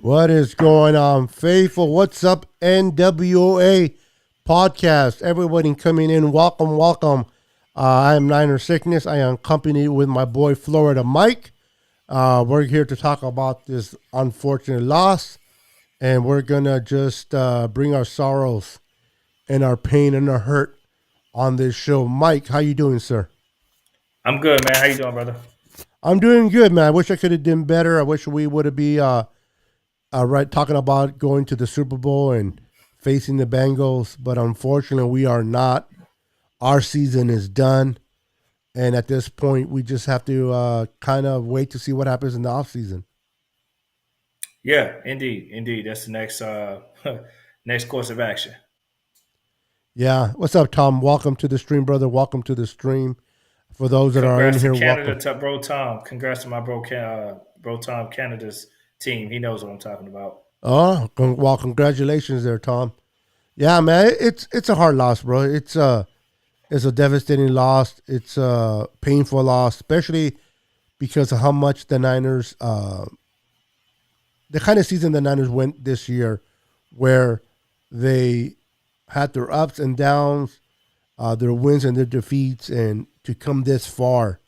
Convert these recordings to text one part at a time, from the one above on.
What is going on, faithful? What's up, N.W.A. podcast? Everybody coming in, welcome, welcome. I am Niner Sickness. I am accompanied with my boy Florida Mike. We're here to talk about this unfortunate loss, and we're gonna just bring our sorrows and our pain and our hurt on this show. Mike, how you doing, sir? I'm good, man. How you doing, brother? I'm doing good, man. I wish I could have done better. I wish we would have be right talking about going to the Super Bowl and facing the Bengals, but unfortunately, we are not. Our season is done, and at this point, we just have to kind of wait to see what happens in the offseason. Yeah, indeed. That's the next next course of action. Yeah, what's up, Tom? Welcome to the stream, brother. Welcome to the stream. For those that are in Congrats to here, Canada, welcome. to bro Tom. Congrats to my bro Tom, Canada's team. He knows what I'm talking about. Oh, well, congratulations there, Tom. Yeah, man, it's a hard loss, bro. It's a devastating loss. It's a painful loss, especially because of how much the Niners, the kind of season the Niners went this year, where they had their ups and downs, their wins and their defeats, and to come this far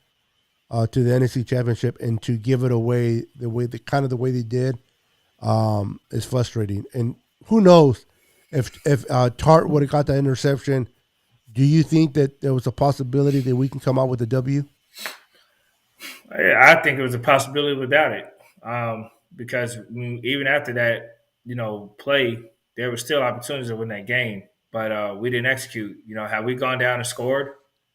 to the NFC Championship and to give it away the way they did is frustrating. And who knows if Tart would have got that interception? Do you think that there was a possibility that we can come out with a W? I think it was a possibility without it, because even after that, play, there were still opportunities to win that game, but we didn't execute. Had we gone down and scored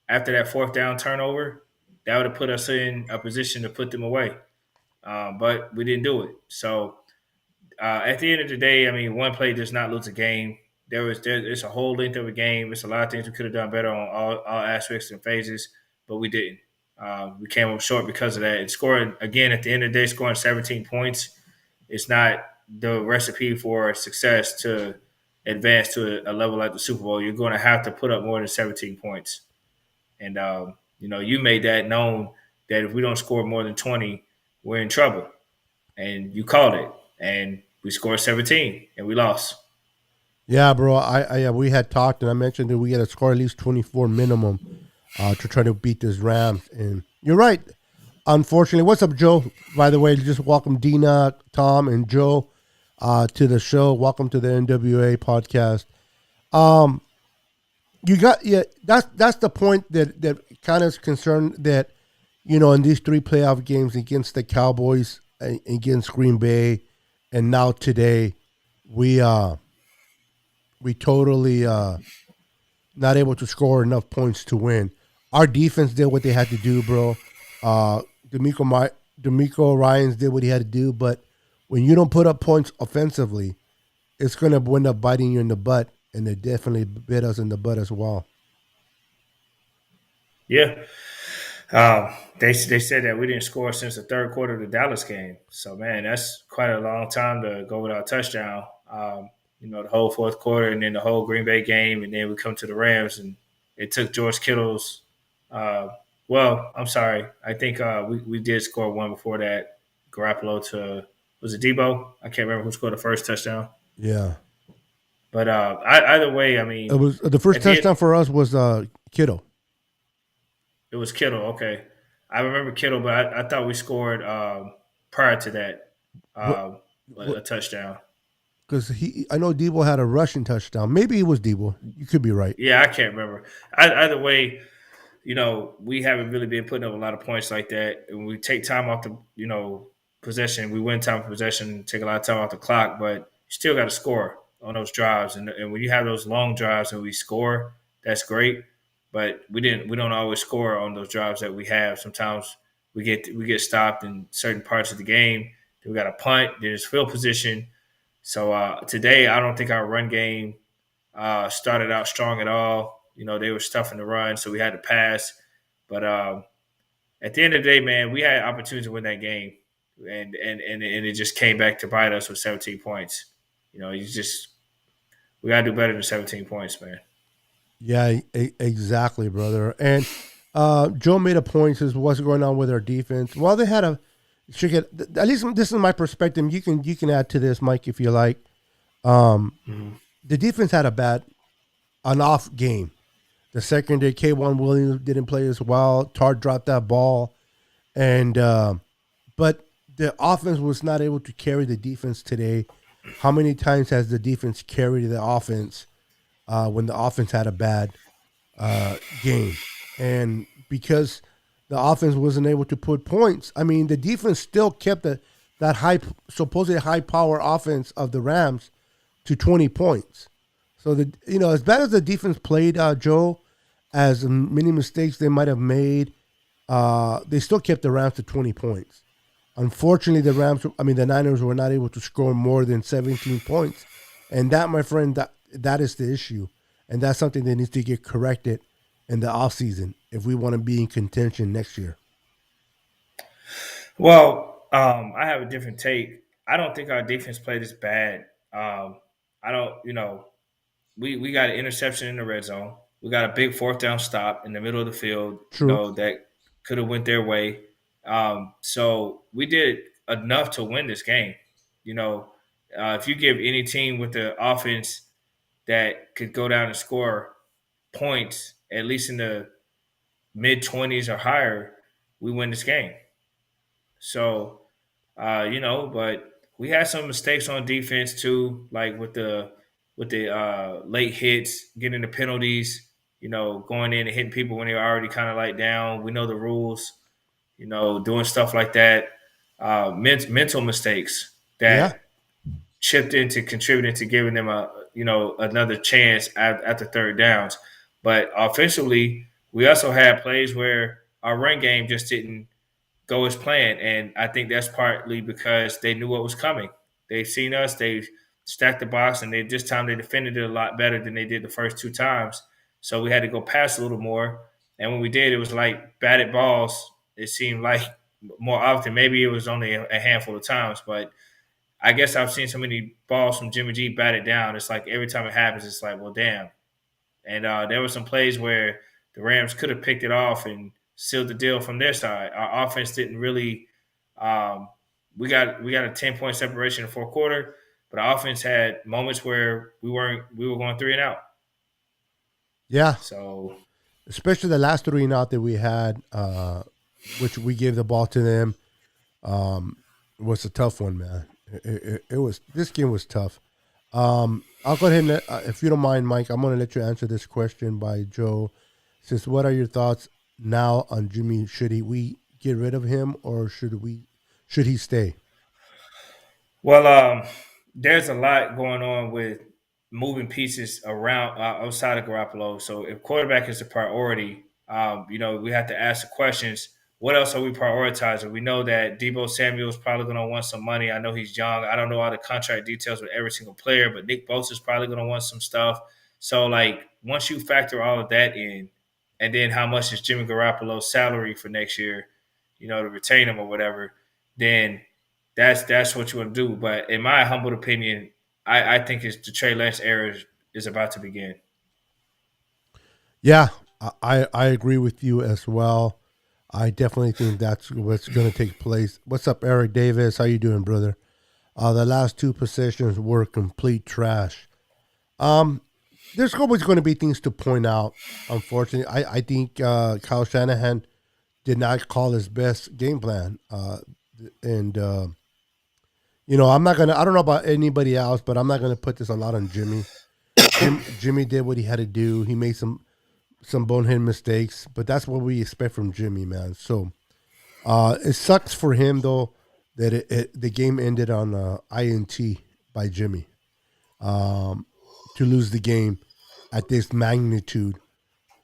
after that fourth down turnover, that would have put us in a position to put them away. But we didn't do it. So at the end of the day, I mean, one play does not lose a game. It's a whole length of a game. It's a lot of things we could have done better on all aspects and phases, but we didn't. We came up short because of that. And scoring again at the end of the day, scoring 17 points, it's not the recipe for success to advance to a level like the Super Bowl. You're going to have to put up more than 17 points, and you made that known that if we don't score more than 20, we're in trouble, and you called it, and we scored 17, and we lost. Yeah, bro. We had talked, and I mentioned that we got to score at least 24 minimum to try to beat this Rams. And you're right. Unfortunately, what's up, Joe? By the way, just welcome Dina, Tom, and Joe to the show. Welcome to the N.W.A. podcast. You got That's the point that kind of is concerned that in these three playoff games against the Cowboys, against Green Bay, and now today, we totally not able to score enough points to win. Our defense did what they had to do, bro. D'Amico Ryans did what he had to do, but when you don't put up points offensively, it's going to end up biting you in the butt, and it definitely bit us in the butt as well. Yeah. They said that we didn't score since the third quarter of the Dallas game. So, man, that's quite a long time to go without a touchdown. The whole fourth quarter and then the whole Green Bay game, and then we come to the Rams, and it took George Kittle's. I'm sorry. I think we did score one before that. Garoppolo to was it Debo? I can't remember who scored the first touchdown. Yeah, But either way, I it mean, was the first at the end, touchdown for us was Kittle. it was Kittle. Okay, I remember Kittle, but I thought we scored prior to that What? um, a What? touchdown. Because I know Debo had a rushing touchdown. Maybe it was Debo. You could be right. Yeah, I can't remember. Either way, we haven't really been putting up a lot of points like that. And we take time off the, possession. We win time for possession, take a lot of time off the clock, but you still got to score on those drives. And when you have those long drives and we score, that's great. But we don't always score on those drives that we have. Sometimes we get stopped in certain parts of the game. We got a punt. There's field position. So today, I don't think our run game started out strong at all. They were stuffing the run, so we had to pass. But at the end of the day, man, we had opportunities to win that game, and it just came back to bite us with 17 points. We gotta do better than 17 points, man. Yeah, exactly, brother. And Joe made a point. Says what's going on with our defense? Well, Should get at least this is my perspective. You can add to this, Mike, if you like. Um, Mhm. the defense had an off game. The second day, K1 Williams didn't play as well. Tard dropped that ball, and but the offense was not able to carry the defense today. How many times has the defense carried the offense when the offense had a bad game? And because the offense wasn't able to put points, I mean, the defense still kept that supposedly high power offense of the Rams to 20 points. So as bad as the defense played, Joe, as many mistakes they might have made, they still kept the Rams to 20 points. Unfortunately, the Niners were not able to score more than 17 points, and that, my friend, that is the issue, and that's something that needs to get corrected in the offseason if we want to be in contention next year. Well, I have a different take. I don't think our defense played as bad. I don't, we got an interception in the red zone. We got a big fourth down stop in the middle of the field, True. that could have went their way. So we did enough to win this game. You know, if you give any team with the offense that could go down and score points, at least in the mid 20s or higher, we win this game. So, but we had some mistakes on defense too, like with the late hits, getting the penalties, going in and hitting people when they're already kind of like down. We know the rules, doing stuff like that. Mental mistakes Yeah. that chipped into contributing to giving them another chance after third downs. But offensively, we also had plays where our run game just didn't go as planned. And I think that's partly because they knew what was coming. They've seen us, they stacked the box, and this time they defended it a lot better than they did the first two times. So we had to go pass a little more. And when we did, it was like batted balls. It seemed like more often. Maybe it was only a handful of times, but I guess I've seen so many balls from Jimmy G batted down. It's like every time it happens, it's like, well, damn. And there were some plays where the Rams could have picked it off and sealed the deal from their side. Our offense didn't really. Um, we got a 10-point separation in the fourth quarter, but our offense had moments where we were going 3 and out. Yeah. So Especially the last three and out that we had, which we gave the ball to them, was a tough one, man. It was this game was tough. I'll go ahead and if you don't mind, Mike, I'm going to let you answer this question by Joe. Says, what are your thoughts now on Jimmy? Should we get rid of him or should he stay? Well, there's a lot going on with moving pieces around outside of Garoppolo. So if quarterback is the priority, we have to ask the questions. What else are we prioritizing? We know that Debo Samuel is probably going to want some money. I know he's young. I don't know all the contract details with every single player, but Nick Bosa is probably going to want some stuff. So, like, once you factor all of that in, and then how much is Jimmy Garoppolo's salary for next year, to retain him or whatever, then that's what you want to do. But in my humble opinion, I think it's the Trey Lance era is about to begin. Yeah, I agree with you as well. I definitely think that's what's going to take place. What's up, Eric Davis? How you doing, brother? The last two possessions were complete trash. Um, there's always going to be things to point out. Unfortunately, I think Kyle Shanahan did not call his best game plan. And I'm not gonna. I don't know about anybody else, but I'm not gonna put this a lot on Jimmy. Jimmy did what he had to do. He made some bonehead mistakes, but that's what we expect from Jimmy, man. So it sucks for him though that the game ended on INT by Jimmy. To lose the game at this magnitude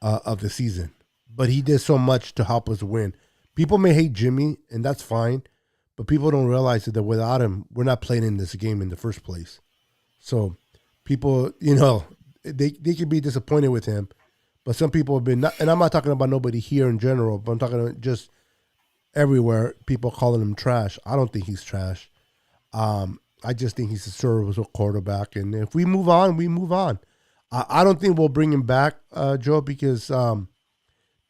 of the season. But he did so much to help us win. People may hate Jimmy, and that's fine, but people don't realize that without him, we're not playing in this game in the first place. So people, they can be disappointed with him, but some people have been, not, and I'm not talking about nobody here in general, but I'm talking about just everywhere, people calling him trash. I don't think he's trash. I just think he's a serviceable quarterback, and if we move on, we move on. I don't think we'll bring him back, Joe, because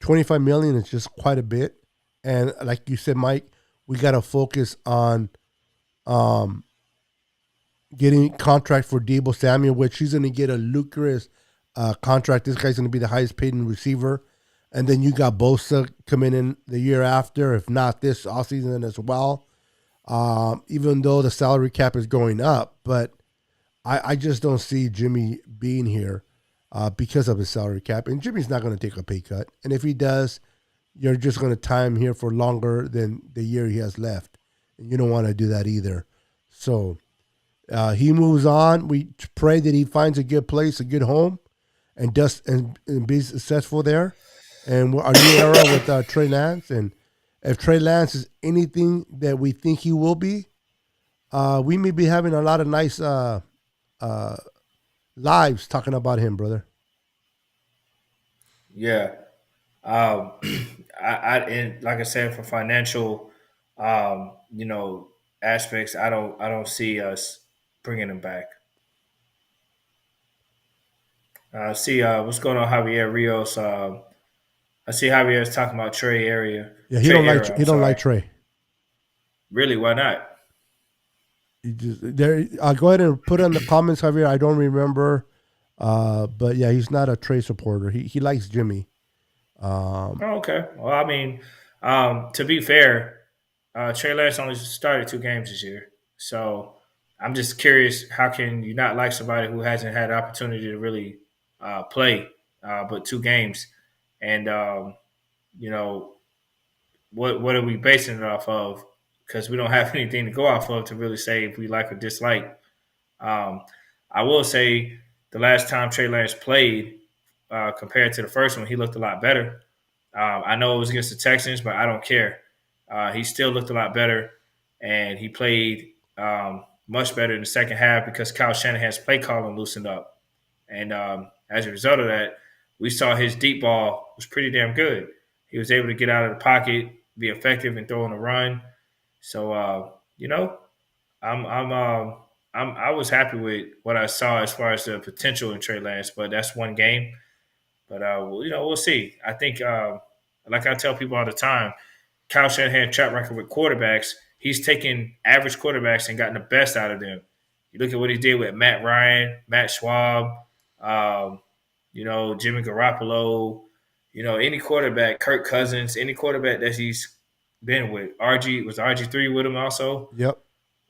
25 million is just quite a bit, and like you said, Mike, we got to focus on um, getting contract for Debo Samuel, which he's going to get a lucrative contract. This guy's going to be the highest paid receiver. And then you got Bosa coming in the year after, if not this offseason as well. Even though the salary cap is going up, but I just don't see Jimmy being here because of his salary cap. And Jimmy's not going to take a pay cut. And if he does, you're just going to tie him here for longer than the year he has left. And you don't want to do that either. So he moves on. We pray that he finds a good place, a good home, and does and be successful there. And our new era with Trey Lance. And if Trey Lance is anything that we think he will be, we may be having a lot of nice uh, lives talking about him, brother. Yeah. Um, and like I said, for financial, you know, aspects, I don't see us bringing him back. See what's going on, Javier Rios. I see Javier's talking about Yeah, he Trey don't like era. I'm he don't like sorry. Trey. Really? Why not? He just there. I'll go ahead and put it in the comments, Javier. I don't remember, but yeah, he's not a Trey supporter. He likes Jimmy. Um, Oh, okay. Well, I mean, to be fair, Trey Lance only started 2 games this year, so I'm just curious. How can you not like somebody who hasn't had the opportunity to really play but 2 games? And you know, what are we basing it off of? Because we don't have anything to go off of to really say if we like or dislike. Um, I will say the last time Trey Lance played compared to the first one, he looked a lot better. I know it was against the Texans, but I don't care. He still looked a lot better, and he played much better in the second half because Kyle Shanahan's play calling loosened up. And as a result of that, we saw his deep ball was pretty damn good. He was able to get out of the pocket, be effective in throwing a run. So you know, I'm I was happy with what I saw as far as the potential in Trey Lance, but that's 1 game. But you know, we'll see. I think, like I tell people all the time, Kyle Shanahan track record with quarterbacks. He's taken average quarterbacks and gotten the best out of them. You look at what he did with Matt Ryan, Matt Schwab, um, you know, Jimmy Garoppolo. You know, any quarterback, Kirk Cousins, any quarterback that he's been with. RG3 with him also. yep.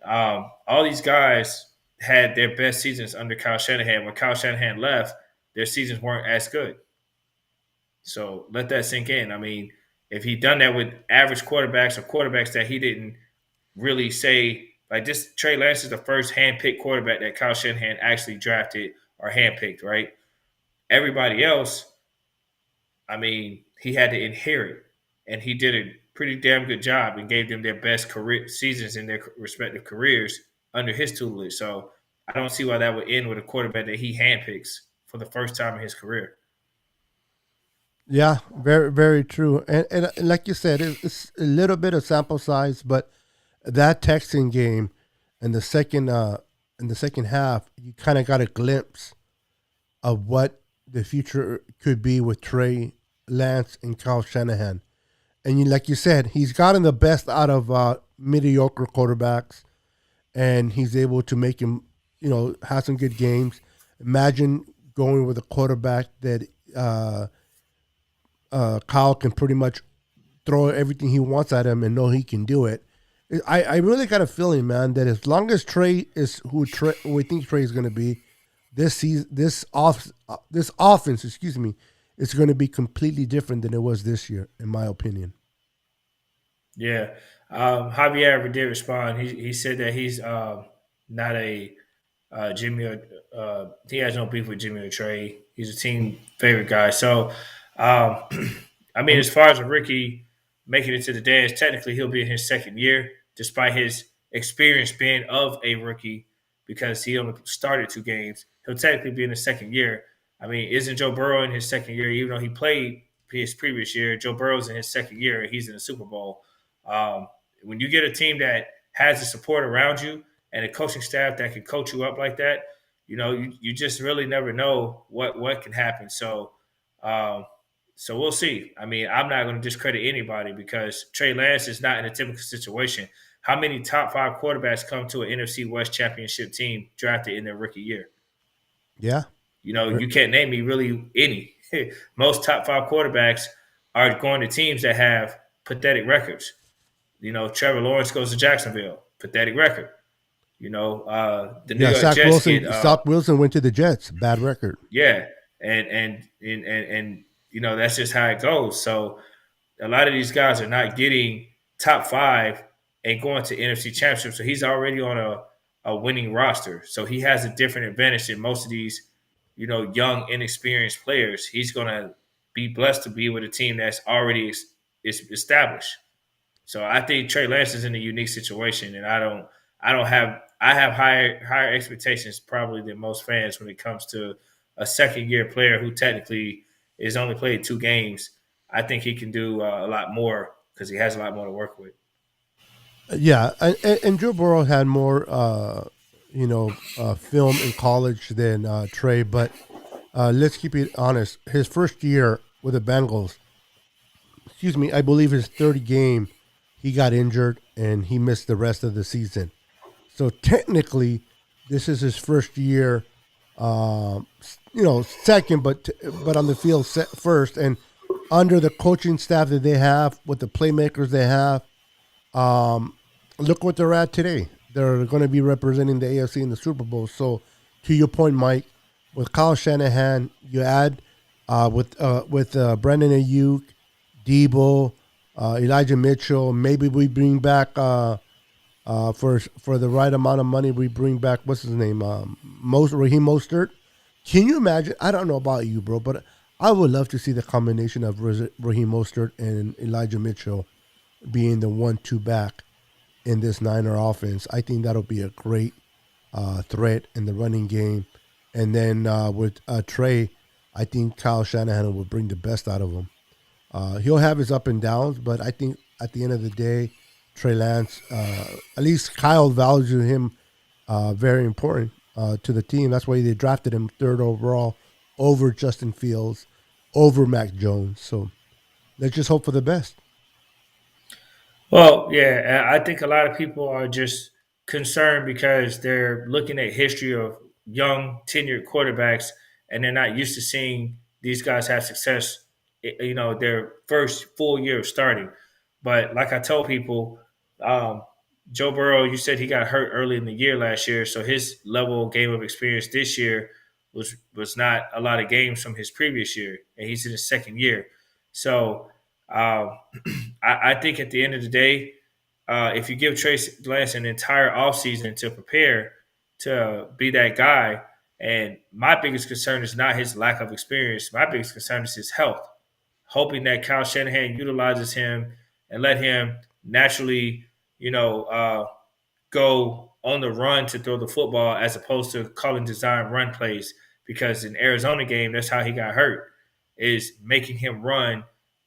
All these guys had their best seasons under Kyle Shanahan. When Kyle Shanahan left, their seasons weren't as good. So let that sink in. I mean, if he done that with average quarterbacks or quarterbacks that he didn't really say, like this, Trey Lance is the first handpicked quarterback that Kyle Shanahan actually drafted or handpicked, right? Everybody else, I mean, he had to inherit, and he did a pretty damn good job and gave them their best career seasons in their respective careers under his tutelage. So I don't see why that would end with a quarterback that he handpicks for the first time in his career. Yeah, very very true. And like you said, it's a little bit of sample size, but that Texan game and in the second half, you kind of got a glimpse of what the future could be with Trey Lance and Kyle Shanahan. And like you said, he's gotten the best out of mediocre quarterbacks, and he's able to make him, have some good games. Imagine going with a quarterback that Kyle can pretty much throw everything he wants at him and know he can do it. I really got a feeling, man, that as long as Trey is who we think Trey is going to be, this season, this offense, excuse me, is going to be completely different than it was this year, in my opinion. Yeah. Javier ever did respond. He said that he's not a Jimmy or he has no beef with Jimmy or Trey. He's a team favorite guy. So, um, I mean, Um, as far as a rookie making it to the dance, technically he'll be in his second year, despite his experience being of a rookie because he only started 2 games. He'll technically be in his second year. I mean, isn't Joe Burrow in his second year? Even though he played his previous year, Joe Burrow's in his second year and he's in the Super Bowl. Um, when you get a team that has the support around you and a coaching staff that can coach you up like that, you know, you just really never know what can happen. So, um, So we'll see. I mean, I'm not going to discredit anybody because Trey Lance is not in a typical situation. How many top five quarterbacks come to an NFC West championship team drafted in their rookie year? Yeah. You know, you can't name me really any. Most top five quarterbacks are going to teams that have pathetic records. You know, Trevor Lawrence goes to Jacksonville, pathetic record. You know, the New Yeah, York Jets get Zach Wilson went to the Jets. Bad record. yeah, and you know that's just how it goes. So a lot of these guys are not getting top five and going to NFC Championship. So he's already on a winning roster. So he has a different advantage than most of these, you know, young, inexperienced players. He's going to be blessed to be with a team that's already is established. So I think Trey Lance is in a unique situation, and I have higher expectations probably than most fans when it comes to a second year player who technically is only played 2 games. I think he can do a lot more because he has a lot more to work with. Yeah, and Joe Burrow had more, film in college than Trey. But let's keep it honest. His first year with the Bengals, excuse me, I believe his third game, he got injured and he missed the rest of the season. So technically, this is his first year, second, but on the field first, and under the coaching staff that they have, with the playmakers they have, um, look what they're at today. They're going to be representing the AFC in the Super Bowl. So, to your point, Mike, with Kyle Shanahan, you add with Brandon Ayuk, Debo, Elijah Mitchell. Maybe we bring back for the right amount of money. We bring back what's his name, Raheem Mostert. Can you imagine? I don't know about you, bro, but I would love to see the combination of Raheem Mostert and Elijah Mitchell being the 1-2 back in this Niner offense. I think that'll be a great threat in the running game. And then with Trey, I think Kyle Shanahan will bring the best out of him. He'll have his up and downs, but I think at the end of the day, Trey Lance, at least Kyle values him very important to the team. That's why they drafted him third overall over Justin Fields, over Mac Jones. So let's just hope for the best. Well, yeah, I think a lot of people are just concerned because they're looking at history of young tenured quarterbacks and they're not used to seeing these guys have success, you know, their first full year of starting. But like I told people, um, Joe Burrow, you said he got hurt early in the year last year, so his level of game of experience this year was not a lot of games from his previous year, and he's in his second year. So um, I think at the end of the day, if you give Trace Lance an entire offseason to prepare to be that guy, and my biggest concern is not his lack of experience. My biggest concern is his health. Hoping that Kyle Shanahan utilizes him and let him naturally, you know, go on the run to throw the football as opposed to calling design run plays. Because in Arizona game, that's how he got hurt, is making him run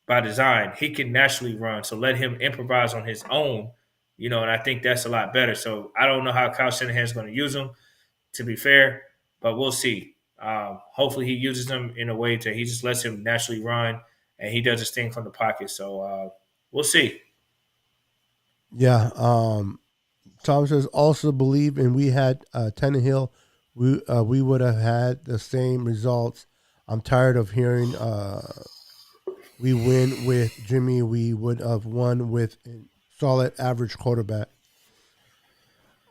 by design. He can naturally run, so let him improvise on his own, you know, and I think that's a lot better. So I don't know how Kyle Shanahan is going to use him, to be fair, but we'll see. Hopefully he uses them in a way that he just lets him naturally run and he does his thing from the pocket. So we'll see. Yeah. Tom says also believe, and we had Tannehill, we would have had the same results. I'm tired of hearing we win with Jimmy. We would have won with a solid average quarterback.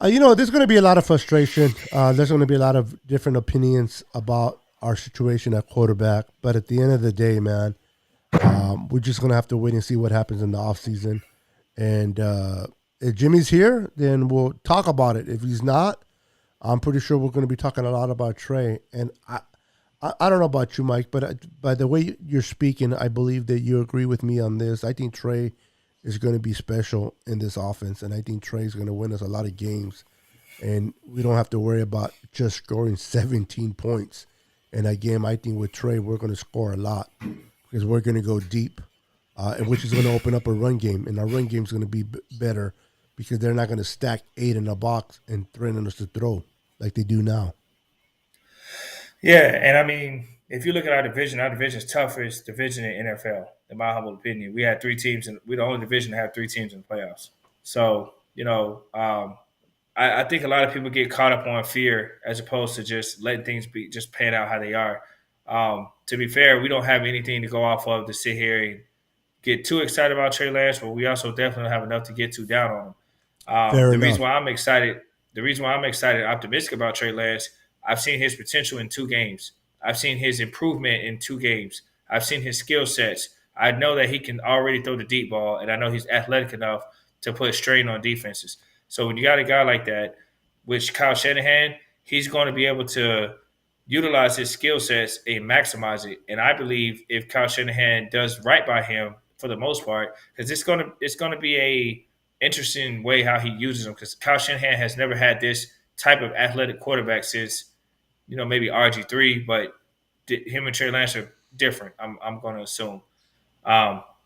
There's going to be a lot of frustration. There's going to be a lot of different opinions about our situation at quarterback. But at the end of the day, man, we're just going to have to wait and see what happens in the offseason. And if Jimmy's here, then we'll talk about it. If he's not, I'm pretty sure we're going to be talking a lot about Trey. And I don't know about you, Mike, but by the way you're speaking, I believe that you agree with me on this. I think Trey is going to be special in this offense, and I think Trey's going to win us a lot of games. And we don't have to worry about just scoring 17 points in a game. I think with Trey, we're going to score a lot because we're going to go deep, which is going to open up a run game. And our run game is going to be better because they're not going to stack 8 in a box and threaten us to throw like they do now. Yeah, and I mean, if you look at our division is toughest division in NFL, in my humble opinion. We had three teams, and we're the only division to have three teams in the playoffs. So, I think a lot of people get caught up on fear as opposed to just letting things be just pan out how they are. To be fair, we don't have anything to go off of to sit here and get too excited about Trey Lance, but we also definitely don't have enough to get too down on him. Fair The reason enough. why I'm excited, and optimistic about Trey Lance, I've seen his potential in two games. I've seen his improvement in two games. I've seen his skill sets. I know that he can already throw the deep ball, and I know he's athletic enough to put strain on defenses. So when you got a guy like that, which Kyle Shanahan, he's going to be able to utilize his skill sets and maximize it. And I believe if Kyle Shanahan does right by him for the most part, because it's gonna be a interesting way how he uses them. Because Kyle Shanahan has never had this type of athletic quarterback since maybe RG3, but him and Trey Lance are different. I'm going to assume.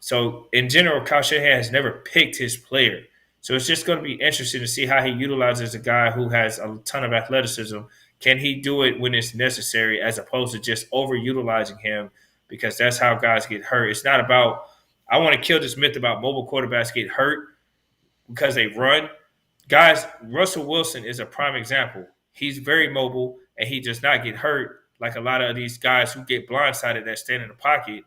So in general, Kyle Shanahan has never picked his player. So it's just going to be interesting to see how he utilizes a guy who has a ton of athleticism. Can he do it when it's necessary as opposed to just overutilizing him because that's how guys get hurt. It's not about I want to kill this myth about mobile quarterbacks get hurt because they run. Guys, Russell Wilson is a prime example. He's very mobile and he does not get hurt like a lot of these guys who get blindsided that stand in the pocket,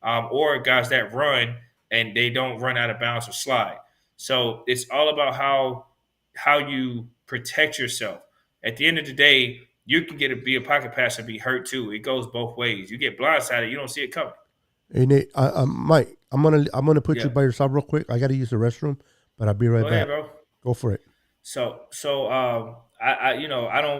or guys that run and they don't run out of bounds or slide. So it's all about how you protect yourself. At the end of the day, you can be a pocket passer and be hurt too. It goes both ways. You get blindsided, you don't see it coming. Hey Nate, Mike, I'm gonna put you Yeah, by yourself real quick. I gotta use the restroom, but I'll be right go ahead, back. bro. Go for it.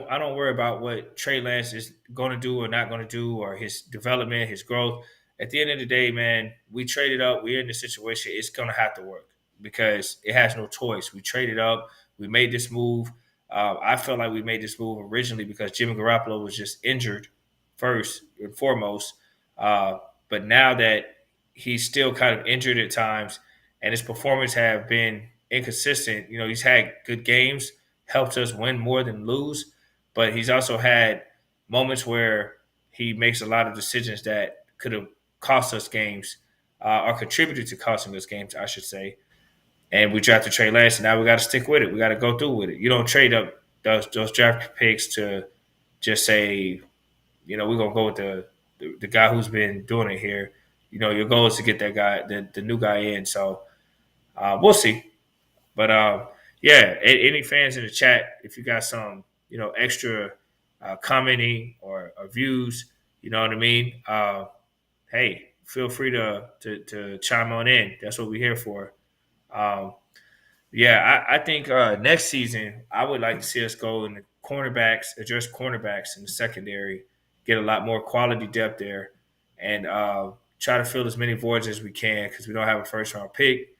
I don't worry about what Trey Lance is going to do or not going to do or his development, his growth. At the end of the day, man, we traded up. We're in this situation. It's going to have to work because it has no choice. We traded up. We made this move. I felt like we made this move originally because Jimmy Garoppolo was just injured first and foremost. Uh, but now that he's still kind of injured at times, and his performance have been inconsistent. He's had good games, helped us win more than lose, but he's also had moments where he makes a lot of decisions that could have cost us games, or contributed to costing us games, I should say. And we drafted Trey Lance, and now we got to stick with it. We got to go through with it. You don't trade up those draft picks to just say, we're gonna go with the guy who's been doing it here. Your goal is to get that guy, the new guy in. So we'll see. But yeah, any fans in the chat, if you got some, extra commenting or views, you know what I mean. Hey, feel free to chime on in. That's what we're here for. Um, yeah, I think next season I would like to see us go in the cornerbacks, address cornerbacks in the secondary, get a lot more quality depth there, and try to fill as many voids as we can because we don't have a first round pick.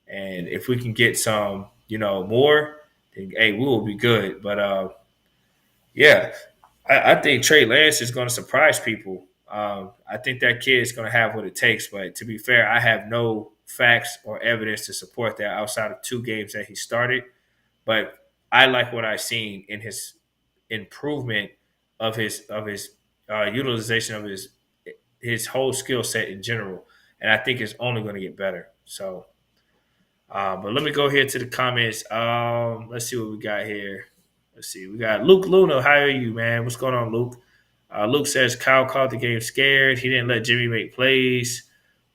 And if we can get some, more, then hey, we will be good. But yeah, I think Trey Lance is going to surprise people. I think that kid is going to have what it takes. But to be fair, I have no facts or evidence to support that outside of two games that he started. But I like what I've seen in his improvement of his utilization of his whole skill set in general, and I think it's only going to get better. So. But let me go here to the comments. Let's see what we got here. Let's see. We got Luke Luna. How are you, man? What's going on, Luke? Luke says Kyle called the game scared. He didn't let Jimmy make plays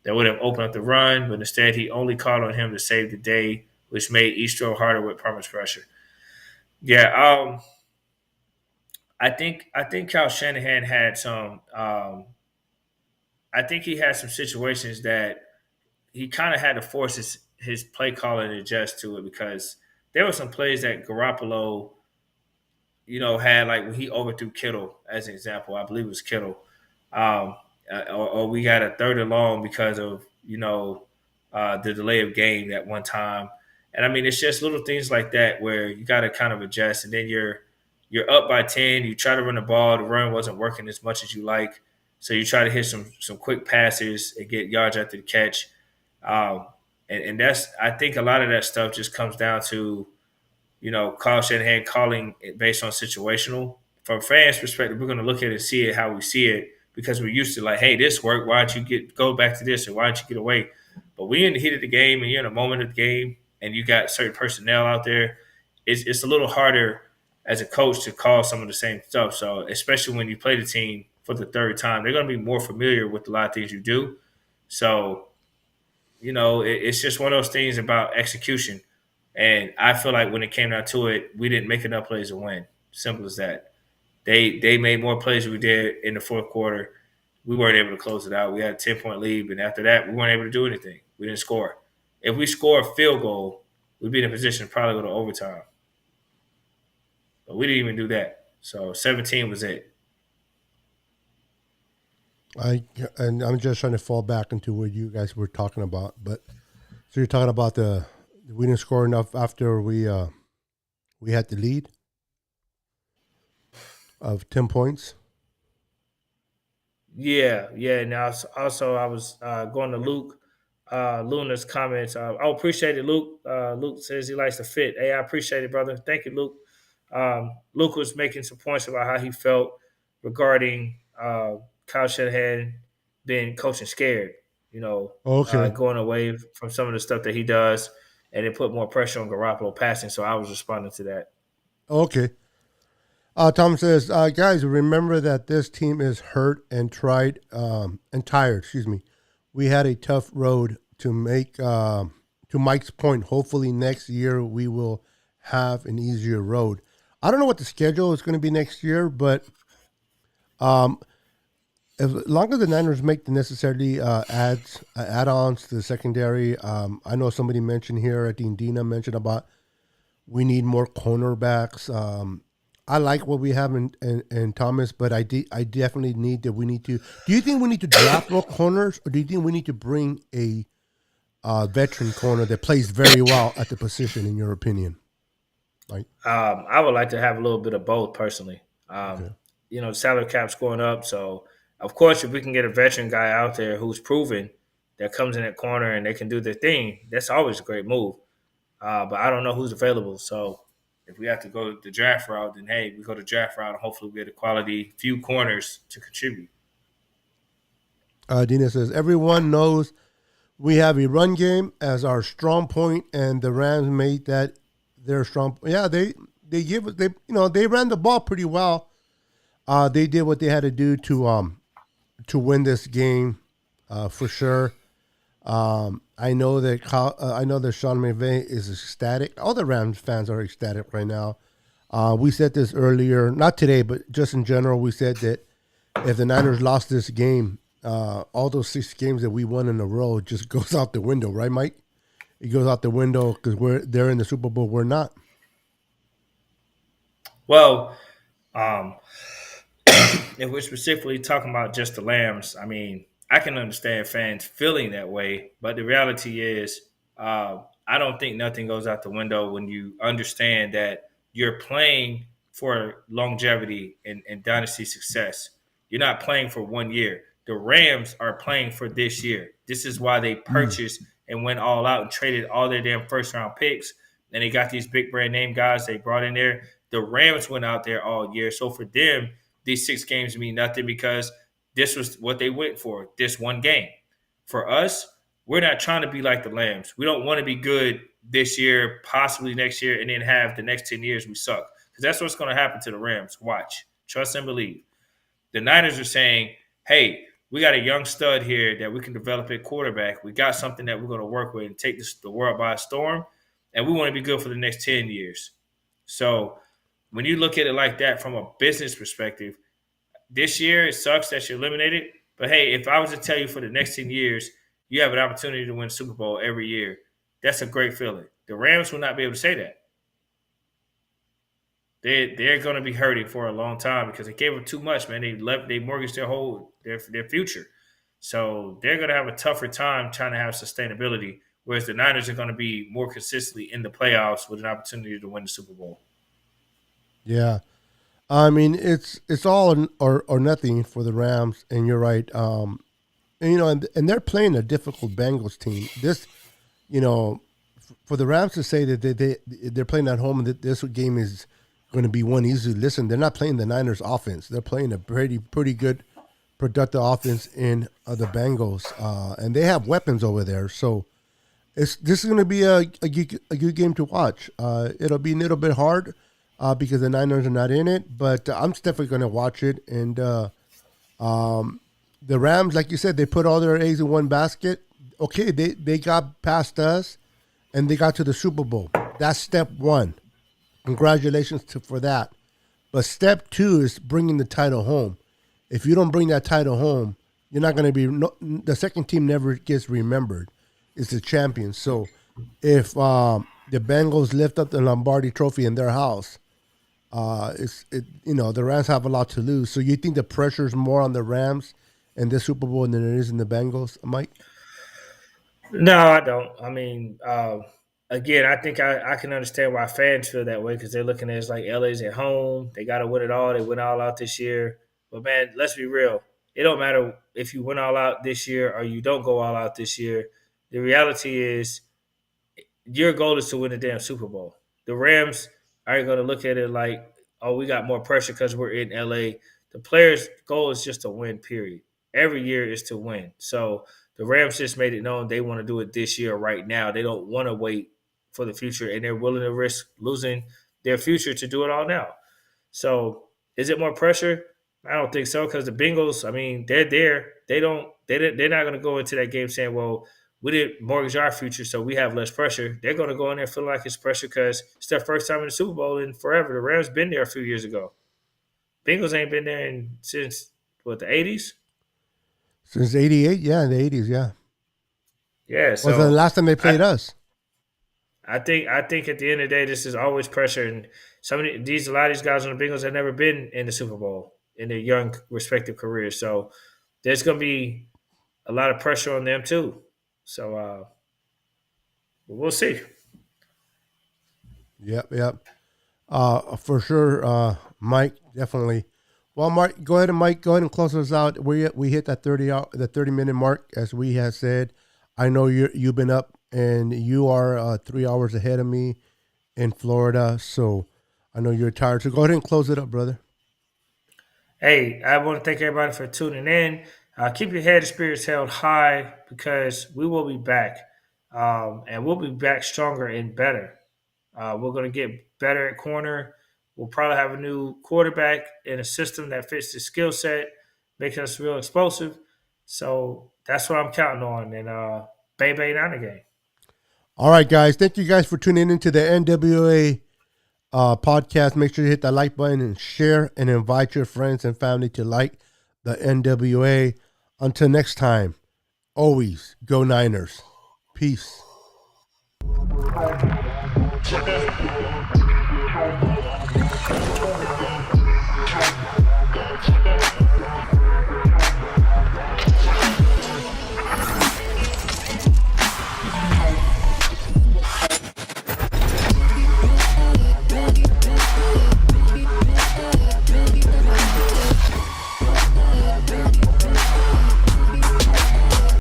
that would have opened up the run, but instead he only called on him to save the day, which made each throw harder with Parma's pressure. Yeah, I think Kyle Shanahan had some. I think he had some situations that he kind of had to force his play caller to adjust to it because there were some plays that Garoppolo, had like when he overthrew Kittle as an example. I believe it was Kittle, um, or we got a third and long because of the delay of game that one time. And I mean, it's just little things like that where you got to kind of adjust, and then you're up by 10. You try to run the ball, the run wasn't working as much as you like, so you try to hit some quick passes and get yards after the catch. Um, and that's I think a lot of that stuff just comes down to Kyle Shanahan calling it based on situational. From fans' perspective, we're going to look at it and see it how we see it because we're used to like, hey, this worked. Why don't you go back to this, or why don't you get away? But we in the heat of the game, and you're in a moment of the game, and you got certain personnel out there. It's a little harder as a coach to call some of the same stuff. So especially when you play the team for the third time, they're going to be more familiar with a lot of things you do. So it's just one of those things about execution. And I feel like when it came down to it, we didn't make enough plays to win. Simple as that. They made more plays than we did in the fourth quarter. We weren't able to close it out. We had a 10-point lead, and after that, we weren't able to do anything. We didn't score. If we score a field goal, we'd be in a position to probably go to overtime. But we didn't even do that. So 17 was it. And I'm just trying to fall back into what you guys were talking about. But so you're talking about the we didn't score enough after we had the lead of 10 points. Yeah. Now, also, I was going to Luna's comments. I appreciate it, Luke. Luke says he likes to fit. Hey, I appreciate it, brother. Thank you, Luke. Luke was making some points about how he felt regarding Kyle Shanahan being coaching scared, Okay, going away from some of the stuff that he does, and it put more pressure on Garoppolo passing. So I was responding to that. okay. Tom says, guys, remember that this team is hurt and tired. Excuse me. We had a tough road to make. To Mike's point, hopefully next year we will have an easier road. I don't know what the schedule is going to be next year, but um, as long as the Niners make the necessary add-ons to the secondary, I know somebody mentioned here, I think Dina mentioned about we need more cornerbacks. I like what we have in Thomas, but I definitely need that we need to. Do you think we need to draft more corners, or do you think we need to bring a veteran corner that plays very well at the position, in your opinion? Like, I would like to have a little bit of both personally. okay, The salary cap's going up, so of course, if we can get a veteran guy out there who's proven that comes in that corner and they can do their thing, that's always a great move. But I don't know who's available, so if we have to go the draft route, then hey, we go the draft route, and hopefully we get a quality few corners to contribute. Dina says everyone knows we have a run game as our strong point, and the Rams made that their strong. Yeah, they ran the ball pretty well. They did what they had to do to win this game, for sure. I know that Sean McVay is ecstatic. All the Rams fans are ecstatic right now. We said this earlier, not today, but just in general. We said that if the Niners lost this game, all those 6 games that we won in a row just goes out the window, right, Mike? It goes out the window because they're in the Super Bowl. We're not. Well, um, if we're specifically talking about just the Lambs, I mean, I can understand fans feeling that way, but the reality is, I don't think nothing goes out the window when you understand that you're playing for longevity and dynasty success. You're not playing for 1 year. The Rams are playing for this year. This is why they Mm. purchased and went all out and traded all their damn first round picks. And they got these big brand name guys they brought in there. The Rams went out there all year. So for them, these 6 games mean nothing because this was what they went for, this one game. For us, we're not trying to be like the Lambs. We don't want to be good this year, possibly next year, and then have the next 10 years we suck. Because that's what's going to happen to the Rams. Watch. Trust and believe. The Niners are saying, hey, we got a young stud here that we can develop at quarterback. We got something that we're going to work with and take the world by storm. And we want to be good for the next 10 years. So when you look at it like that from a business perspective, this year it sucks that you're eliminated. But hey, if I was to tell you for the next 10 years, you have an opportunity to win Super Bowl every year, that's a great feeling. The Rams will not be able to say that. They're going to be hurting for a long time because they gave them too much, man. They mortgaged their future. So they're going to have a tougher time trying to have sustainability, whereas the Niners are going to be more consistently in the playoffs with an opportunity to win the Super Bowl. Yeah, I mean it's all or nothing for the Rams, and you're right. And, and they're playing a difficult Bengals team. This, you know, for the Rams to say that they're playing at home and that this game is going to be one easy. Listen, they're not playing the Niners offense. They're playing a pretty good productive offense in the Bengals, and they have weapons over there. So this is going to be a good game to watch. It'll be a little bit hard because the Niners are not in it, but I'm definitely going to watch it. And the Rams, like you said, they put all their eggs in one basket. Okay, they got past us and they got to the Super Bowl. That's step one. Congratulations for that. But step two is bringing the title home. If you don't bring that title home, you're not going to be. No, the second team never gets remembered. It's the champion. So if the Bengals lift up the Lombardi Trophy in their house, the Rams have a lot to lose. So you think the pressure is more on the Rams in this Super Bowl than it is in the Bengals, Mike? No, I don't. I mean, again, I think I can understand why fans feel that way because they're looking at it as like LA's at home. They got to win it all. They went all out this year. But man, let's be real. It don't matter if you win all out this year or you don't go all out this year. The reality is your goal is to win the damn Super Bowl. The Rams aren't going to look at it like, oh, we got more pressure because we're in LA. The players' goal is just to win, period. Every year is to win. So the Rams just made it known they want to do it this year, right now. They don't want to wait for the future, and they're willing to risk losing their future to do it all now. So is it more pressure? I don't think so because the Bengals, I mean, they're there. They're not going to go into that game saying, well, we didn't mortgage our future, so we have less pressure. They're going to go in there feeling like it's pressure because it's their first time in the Super Bowl in forever. The Rams been there a few years ago. Bengals ain't been there since what, the 80s? Since '88, yeah, in the '80s, yeah. Yeah, Was the so last time they played I us? I think at the end of the day, this is always pressure, and a lot of these guys on the Bengals have never been in the Super Bowl in their young respective careers. So there's going to be a lot of pressure on them too. So we'll see. Yep, yep. For sure, Mike, definitely. Well, Mike, go ahead and Mike, go ahead and close us out. We hit that 30 minute mark as we have said. I know you've been up and you are 3 hours ahead of me in Florida, so I know you're tired. So go ahead and close it up, brother. Hey, I want to thank everybody for tuning in. Keep your head and spirits held high because we will be back, and we'll be back stronger and better. We're going to get better at corner. We'll probably have a new quarterback and a system that fits the skill set, making us real explosive. So that's what I'm counting on. And bang, bang, on the game. All right, guys. Thank you guys for tuning into the N.W.A. Podcast. Make sure you hit that like button and share and invite your friends and family to like the N.W.A. Until next time, always go Niners. Peace.